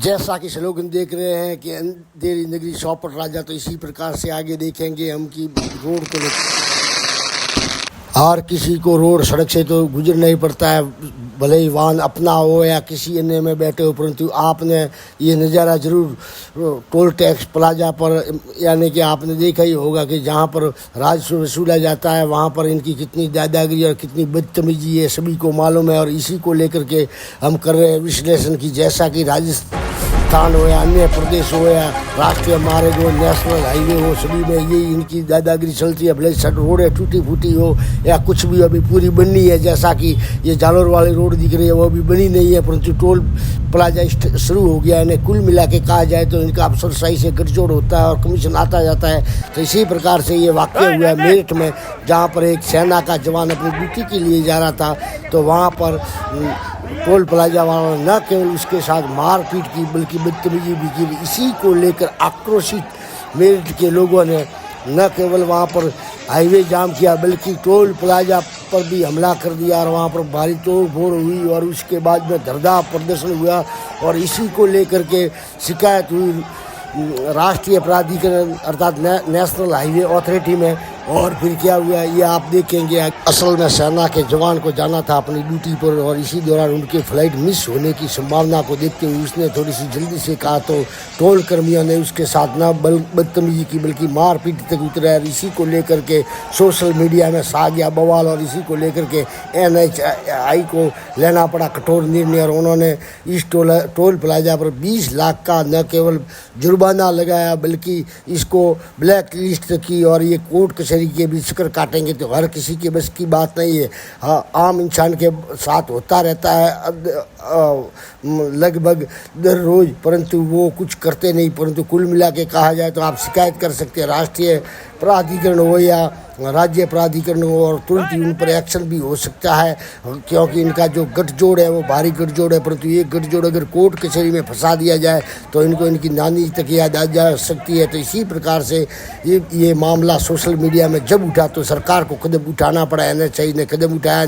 जैसा कि स्लोगन देख रहे हैं कि अंधेरी नगरी चौपट राजा, तो इसी प्रकार से आगे देखेंगे हम कि रोड को हर किसी को रोड सड़क से तो गुजर नहीं पड़ता है, भले ही वाहन अपना हो या किसी अन्य में बैठे हो, परंतु आपने ये नज़ारा ज़रूर टोल टैक्स प्लाजा पर, यानी कि आपने देखा ही होगा कि जहाँ पर राजस्व वसूला जाता है वहाँ पर इनकी कितनी दादागिरी और कितनी बदतमीजी है सभी को मालूम है। और इसी को लेकर के हम कर रहे हैं विश्लेषण की, जैसा कि राजस्थान हो या अन्य प्रदेश हो या राष्ट्रीय मार्ग हो, नेशनल हाईवे हो, सभी में यही इनकी दादागिरी चलती है। भले सड़क रोड टूटी फूटी हो या कुछ भी अभी पूरी बननी है, जैसा कि ये जालोर वाली रोड दिख रही है वो अभी बनी नहीं है, परंतु टोल प्लाजा शुरू हो गया है। इन्हें कुल मिला के कहा जाए तो इनका अफसरशाही से गठजोड़ होता है और कमीशन आता जाता है। तो इसी प्रकार से ये वाक़या हुआ है मेरठ में, जहाँ पर एक सेना का जवान अपनी ड्यूटी के लिए जा रहा था, तो वहाँ पर टोल प्लाजा वालों ने न केवल उसके साथ मारपीट की बल्कि बदतमीजी भी की। इसी को लेकर आक्रोशित मेरठ के लोगों ने न केवल वहाँ पर हाईवे जाम किया बल्कि टोल प्लाजा पर भी हमला कर दिया और वहाँ पर भारी तोड़ फोड़ हुई और उसके बाद में धरधार प्रदर्शन हुआ। और इसी को लेकर के शिकायत हुई राष्ट्रीय प्राधिकरण अर्थात नेशनल हाईवे अथॉरिटी में। और फिर क्या हुआ ये आप देखेंगे। असल में सेना के जवान को जाना था अपनी ड्यूटी पर और इसी दौरान उनके फ्लाइट मिस होने की संभावना को देखते हुए उसने थोड़ी सी जल्दी से कहा, तो टोल कर्मियों ने उसके साथ न बदतमीजी की बल्कि मारपीट तक उतरा। इसी को लेकर के सोशल मीडिया में सा गया बवाल और इसी को लेकर के NHAI को लेना पड़ा कठोर निर्णय और उन्होंने इस टोल प्लाजा पर 20 लाख का न केवल जुर्माना लगाया बल्कि इसको ब्लैक लिस्ट की। और ये कोर्ट कचहरी के भी चक्कर काटेंगे तो हर किसी के बस की बात नहीं है। हाँ, आम इंसान के साथ होता रहता है लगभग दर रोज़, परंतु वो कुछ करते नहीं। परंतु कुल मिला के कहा जाए तो आप शिकायत कर सकते हैं राष्ट्रीय प्राधिकरण हो या राज्य प्राधिकरण हो और तुरंत ही उन पर एक्शन भी हो सकता है, क्योंकि इनका जो गठजोड़ है वो भारी गठजोड़ है। परंतु ये गठजोड़ अगर कोर्ट कचहरी में फंसा दिया जाए तो इनको इनकी नानी तक याद आ जा सकती है। तो इसी प्रकार से ये मामला सोशल मीडिया में जब उठा तो सरकार को कदम उठाना पड़ा। NHAI ने कदम उठाया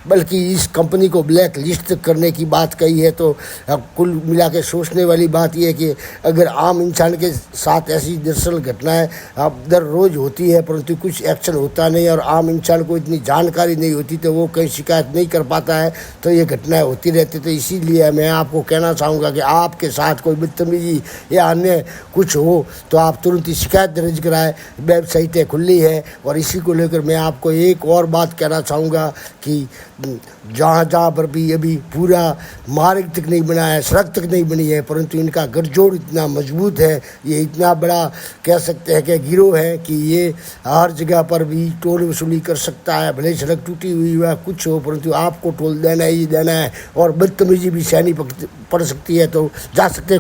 बल्कि इस कंपनी को ब्लैक लिस्ट करने की बात कही है। तो कुल मिला के सोचने वाली बात यह है कि अगर आम इंसान के साथ ऐसी दरअसल घटनाएं दर रोज़ होती है परंतु कुछ एक्शन होता नहीं और आम इंसान को इतनी जानकारी नहीं होती तो वो कहीं शिकायत नहीं कर पाता है, तो ये घटनाएं होती रहती। तो इसीलिए मैं आपको कहना चाहूँगा कि आपके साथ कोई बदतमीजी या अन्य कुछ हो तो आप तुरंत ही शिकायत दर्ज कराएं। वेबसाइटें खुली है। और इसी को लेकर मैं आपको एक और बात कहना चाहूँगा कि जहाँ पर भी अभी पूरा मार्ग तक नहीं बना है, सड़क तक नहीं बनी है, परंतु इनका गठजोड़ इतना मजबूत है, ये इतना बड़ा कह सकते हैं कि गिरोह है कि ये हर जगह पर भी टोल वसूली कर सकता है। भले सड़क टूटी हुई है कुछ हो, परंतु आपको टोल देना ही देना है और बदतमीजी भी सहनी पड़ सकती है। तो जा सकते